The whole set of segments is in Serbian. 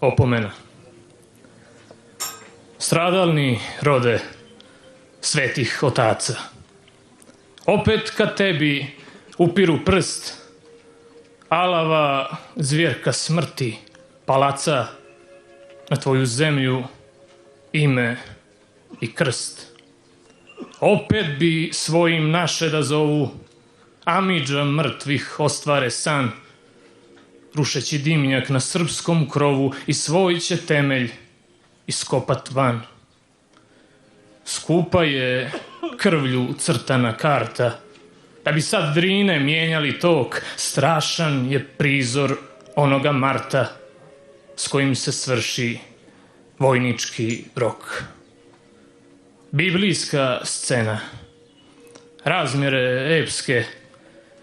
opomena. Stradalni rode svetih otaca, opet ka tebi upiru prst, alava zvjerka smrti palaca na tvoju zemlju ime i krst. Opet bi svojim naše da zovu, amidža mrtvih ostvare san, rušeći dimnjak na srpskom krovu i svoj će temelj iskopat van. Skupa je krvlju crtana karta, da bi sad Drine mijenjali tok, strašan je prizor onoga marta s kojim se svrši vojnički rok. Biblijska scena, razmjere epske,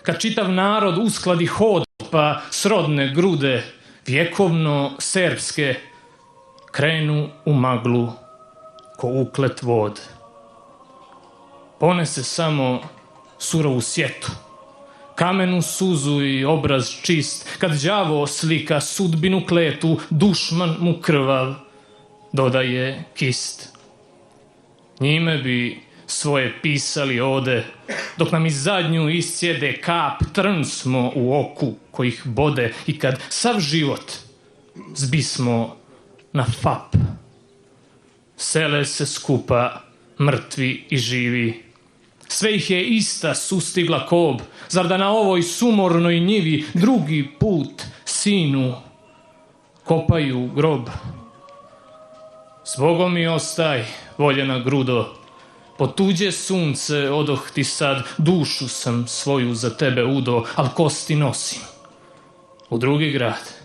kad čitav narod uskladi hod pa srodne grude vjekovno serbske krenu u maglu ko uklet vod. Ponese samo surovu sjetu, kamenu suzu i obraz čist, kad đavo slika sudbinu kletu, dušman mu krvav dodaje kist. Njime bi svoje pisali ode, dok nam iz zadnju iscijede kap, trn smo u oku kojih bode i kad sav život zbismo na fap. Sele se skupa mrtvi i živi, sve ih je ista sustigla kob, zar da na ovoj sumornoj njivi drugi put sinu kopaju grob. Zbogom mi ostaj, voljena grudo, po tuđe sunce odoh ti sad, dušu sam svoju za tebe udo, al kosti nosim u drugi grad.